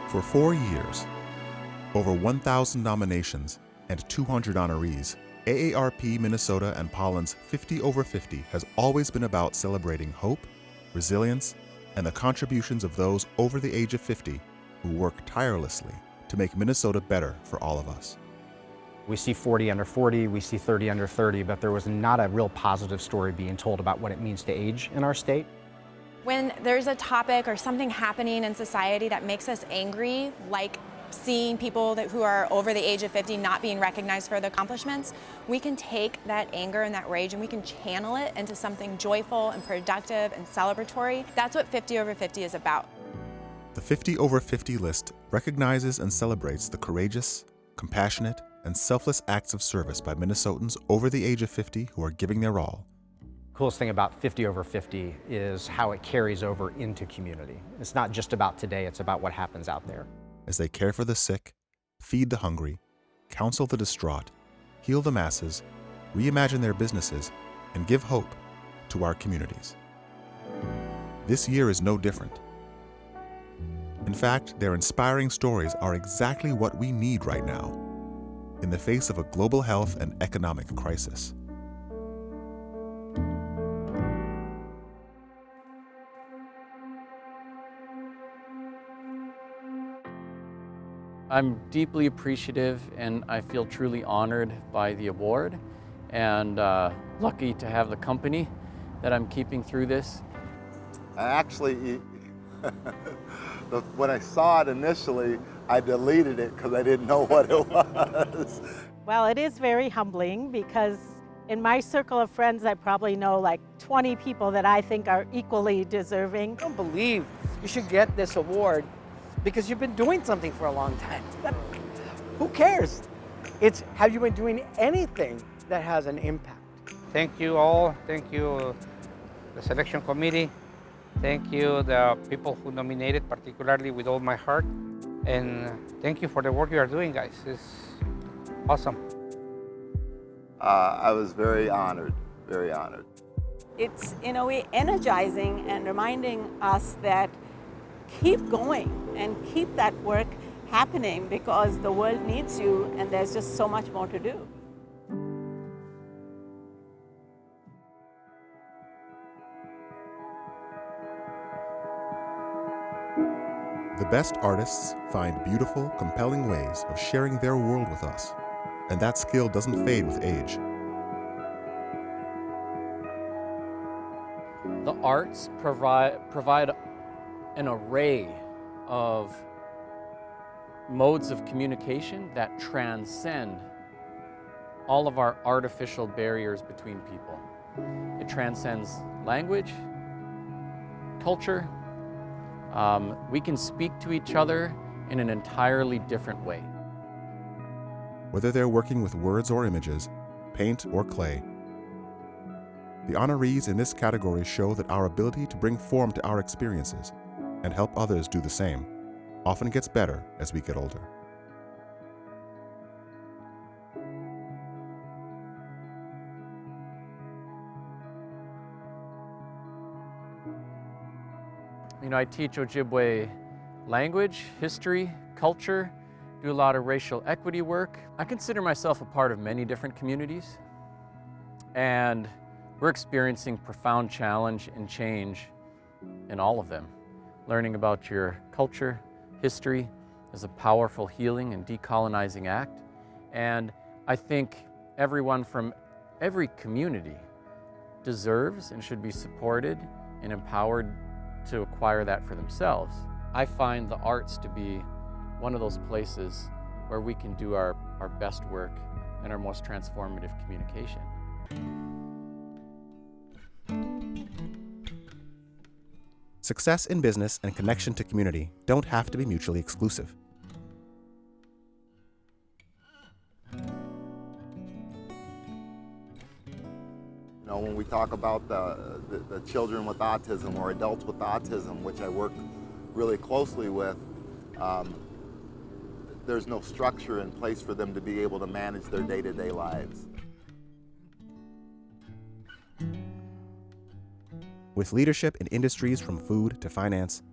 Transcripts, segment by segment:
For 4 years, over 1,000 nominations and 200 honorees, AARP Minnesota and Pollen's 50 over 50 has always been about celebrating hope, resilience, and the contributions of those over the age of 50 who work tirelessly to make Minnesota better for all of us. We see 40 under 40, we see 30 under 30, but there was not a real positive story being told about what it means to age in our state. When there's a topic or something happening in society that makes us angry, like seeing people who are over the age of 50 not being recognized for their accomplishments, we can take that anger and that rage and we can channel it into something joyful and productive and celebratory. That's what 50 over 50 is about. The 50 over 50 list recognizes and celebrates the courageous, compassionate, and selfless acts of service by Minnesotans over the age of 50 who are giving their all. Coolest thing about 50 over 50 is how it carries over into community. It's not just about today, it's about what happens out there. As they care for the sick, feed the hungry, counsel the distraught, heal the masses, reimagine their businesses, and give hope to our communities. This year is no different. In fact, their inspiring stories are exactly what we need right now, in the face of a global health and economic crisis. I'm deeply appreciative and I feel truly honored by the award and lucky to have the company that I'm keeping through this. Actually, when I saw it initially, I deleted it because I didn't know what it was. Well, it is very humbling because in my circle of friends, I probably know like 20 people that I think are equally deserving. I don't believe you should get this award because you've been doing something for a long time. Who cares? It's have you been doing anything that has an impact? Thank you all. Thank you, the selection committee. Thank you, the people who nominated, particularly with all my heart. And thank you for the work you are doing, guys. It's awesome. I was very honored, very honored. It's in a way energizing and reminding us that keep going and keep that work happening because the world needs you and there's just so much more to do. The best artists find beautiful, compelling ways of sharing their world with us, and that skill doesn't fade with age. The arts provide an array of modes of communication that transcend all of our artificial barriers between people. It transcends language, culture. We can speak to each other in an entirely different way. Whether they're working with words or images, paint or clay, the honorees in this category show that our ability to bring form to our experiences and help others do the same often gets better as we get older. You know, I teach Ojibwe language, history, culture, do a lot of racial equity work. I consider myself a part of many different communities, and we're experiencing profound challenge and change in all of them. Learning about your culture, history is a powerful healing and decolonizing act, and I think everyone from every community deserves and should be supported and empowered to acquire that for themselves. I find the arts to be one of those places where we can do our best work and our most transformative communication. Success in business and connection to community don't have to be mutually exclusive. You know, when we talk about the children with autism or adults with autism, which I work really closely with, there's no structure in place for them to be able to manage their day-to-day lives. With leadership in industries from food to finance,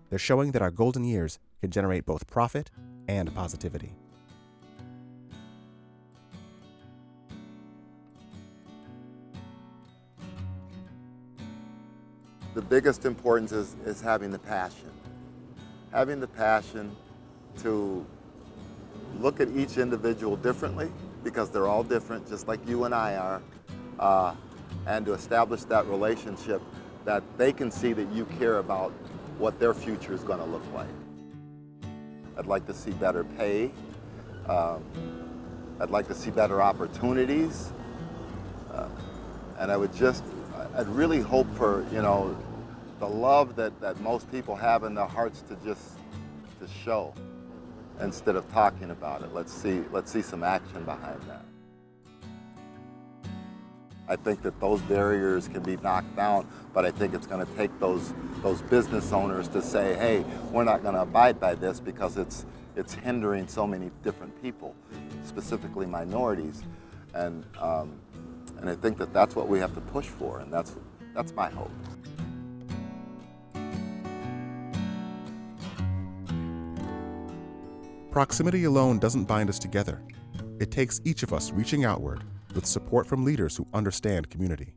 they're showing that our golden years can generate both profit and positivity. The biggest importance is having the passion. Having the passion to look at each individual differently, because they're all different, just like you and I are, and to establish that relationship that they can see that you care about what their future is going to look like. I'd like to see better pay. I'd like to see better opportunities. And I'd really hope for, the love that most people have in their hearts to show instead of talking about it. Let's see some action behind that. I think that those barriers can be knocked down, but I think it's going to take those business owners to say, hey, we're not going to abide by this because it's hindering so many different people, specifically minorities. And I think that that's what we have to push for, and that's my hope. Proximity alone doesn't bind us together. It takes each of us reaching outward with support from leaders who understand community.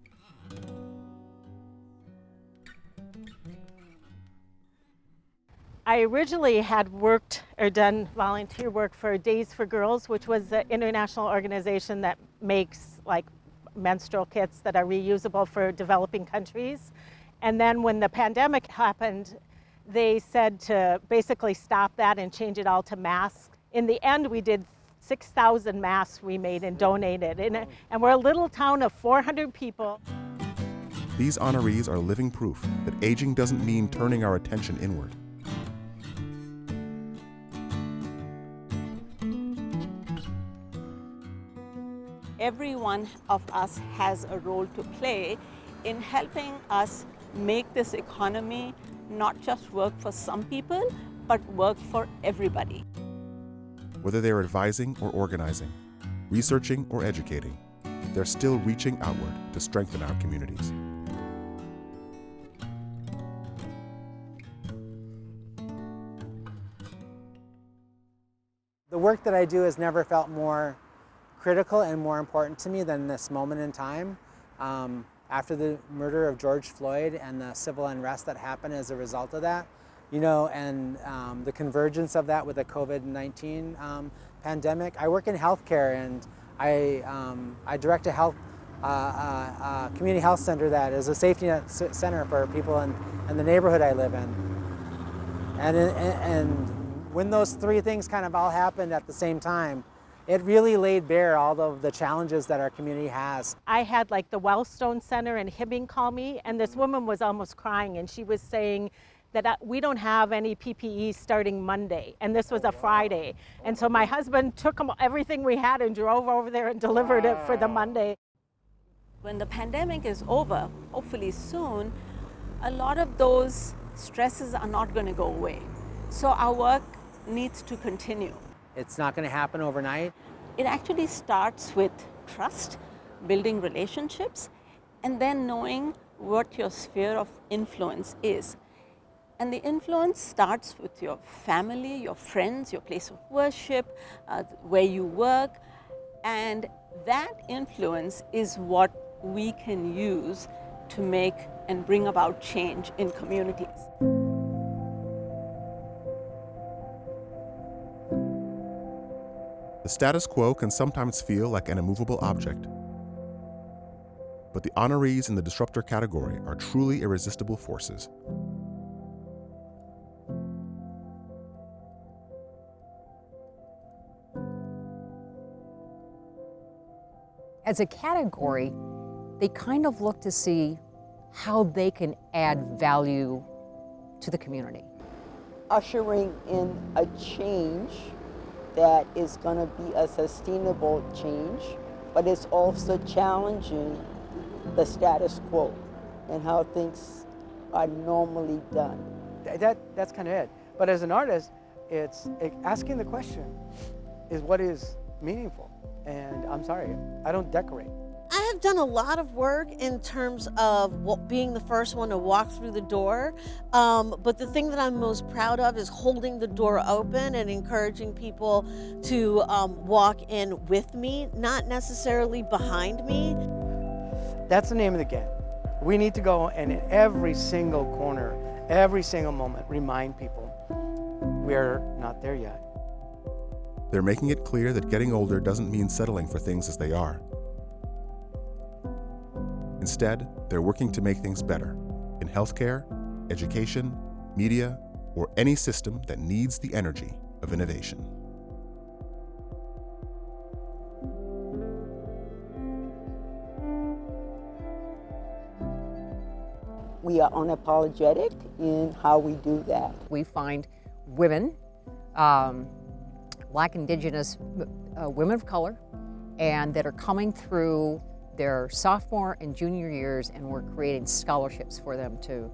I originally had worked or done volunteer work for Days for Girls, which was an international organization that makes like menstrual kits that are reusable for developing countries. And then when the pandemic happened, they said to basically stop that and change it all to masks. In the end, we did 6,000 masks we made and donated. And we're a little town of 400 people. These honorees are living proof that aging doesn't mean turning our attention inward. Every one of us has a role to play in helping us make this economy not just work for some people, but work for everybody. Whether they're advising or organizing, researching or educating, they're still reaching outward to strengthen our communities. The work that I do has never felt more critical and more important to me than this moment in time. After the murder of George Floyd and the civil unrest that happened as a result of that, and the convergence of that with the COVID-19 pandemic. I work in healthcare, and I direct a community health center that is a safety net center for people in the neighborhood I live in. And when those three things kind of all happened at the same time, it really laid bare all of the challenges that our community has. I had like the Wellstone Center in Hibbing call me, and this woman was almost crying, and she was saying that we don't have any PPE starting Monday, and this was a Friday. And so my husband took everything we had and drove over there and delivered it for the Monday. When the pandemic is over, hopefully soon, a lot of those stresses are not going to go away. So our work needs to continue. It's not going to happen overnight. It actually starts with trust, building relationships, and then knowing what your sphere of influence is. And the influence starts with your family, your friends, your place of worship, where you work. And that influence is what we can use to make and bring about change in communities. The status quo can sometimes feel like an immovable object. But the honorees in the disruptor category are truly irresistible forces. As a category, they kind of look to see how they can add value to the community. Ushering in a change that is going to be a sustainable change, but it's also challenging the status quo and how things are normally done. That's kind of it. But as an artist, it's asking the question is what is meaningful. And I'm sorry, I don't decorate. I I've done a lot of work in terms of being the first one to walk through the door, but the thing that I'm most proud of is holding the door open and encouraging people to walk in with me, not necessarily behind me. That's the name of the game. We need to go and in every single corner, every single moment, remind people we're not there yet. They're making it clear that getting older doesn't mean settling for things as they are. Instead, they're working to make things better in healthcare, education, media, or any system that needs the energy of innovation. We are unapologetic in how we do that. We find women, Black, Indigenous women of color, and that are coming through their sophomore and junior years, and we're creating scholarships for them to,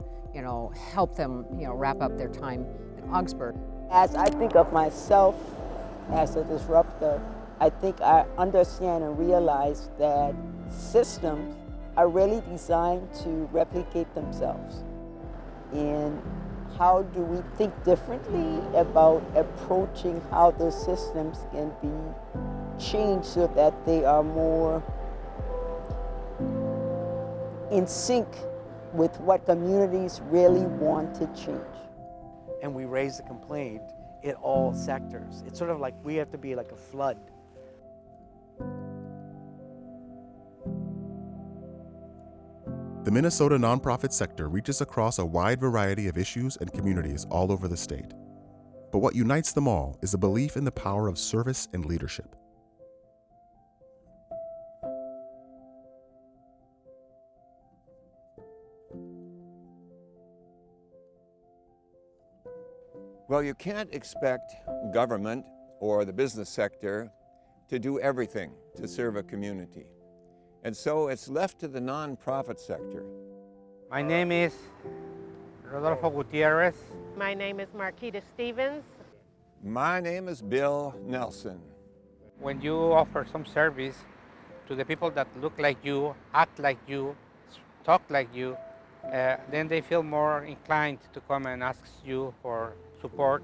help them, wrap up their time in Augsburg. As I think of myself as a disruptor, I think I understand and realize that systems are really designed to replicate themselves. And how do we think differently about approaching how those systems can be changed so that they are more in sync with what communities really want to change. And we raise the complaint in all sectors. It's sort of like we have to be like a flood. The Minnesota nonprofit sector reaches across a wide variety of issues and communities all over the state. But what unites them all is a belief in the power of service and leadership. Well, you can't expect government or the business sector to do everything to serve a community. And so it's left to the nonprofit sector. My name is Rodolfo Gutierrez. My name is Marquita Stevens. My name is Bill Nelson. When you offer some service to the people that look like you, act like you, talk like you, then they feel more inclined to come and ask you for support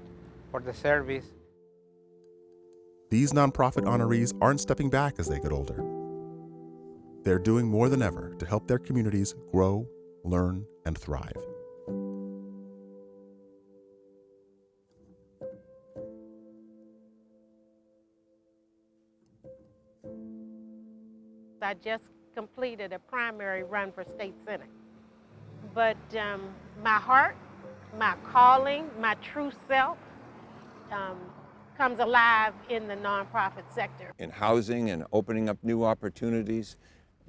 for the service. These nonprofit honorees aren't stepping back as they get older. They're doing more than ever to help their communities grow, learn, and thrive. I just completed a primary run for state senate. But my heart, my calling, my true self comes alive in the nonprofit sector. In housing and opening up new opportunities,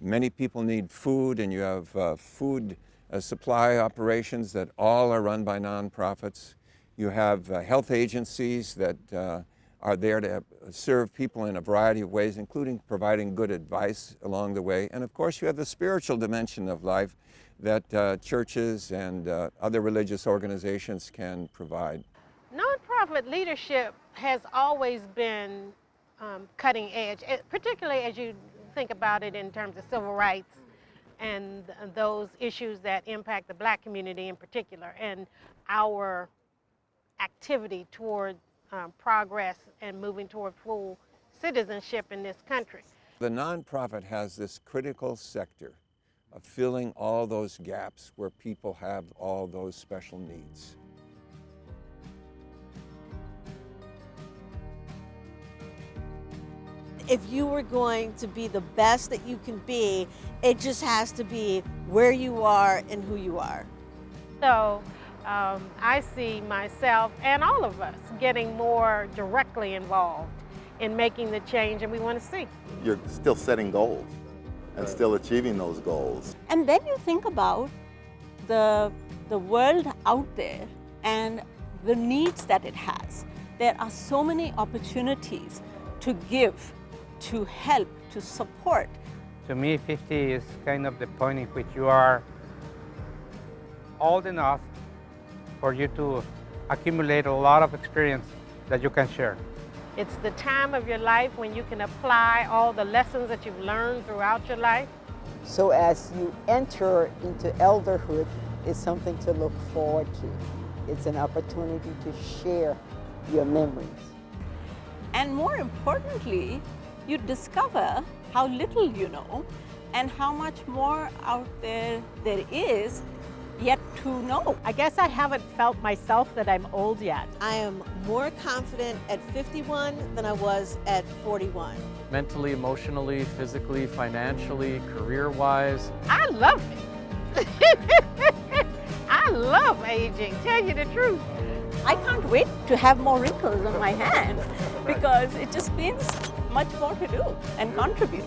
many people need food, and you have food supply operations that all are run by nonprofits. You have health agencies that are there to serve people in a variety of ways, including providing good advice along the way. And of course, you have the spiritual dimension of life that churches and other religious organizations can provide. Nonprofit leadership has always been cutting edge, particularly as you think about it in terms of civil rights and those issues that impact the Black community in particular, and our activity toward progress and moving toward full citizenship in this country. The nonprofit has this critical sector of filling all those gaps where people have all those special needs. If you were going to be the best that you can be, it just has to be where you are and who you are. So I see myself and all of us getting more directly involved in making the change and we want to see. You're still setting goals and still achieving those goals. And then you think about the world out there and the needs that it has. There are so many opportunities to give, to help, to support. To me, 50 is kind of the point in which you are old enough for you to accumulate a lot of experience that you can share. It's the time of your life when you can apply all the lessons that you've learned throughout your life So as you enter into elderhood, it's something to look forward to. It's an opportunity to share your memories. And more importantly, you discover how little you know and how much more out there is yet to know. I guess I haven't felt myself that I'm old yet. I am more confident at 51 than I was at 41. Mentally, emotionally, physically, financially, career-wise. I love it. I love aging, tell you the truth. I can't wait to have more wrinkles on my hand because it just means much more to do and contribute.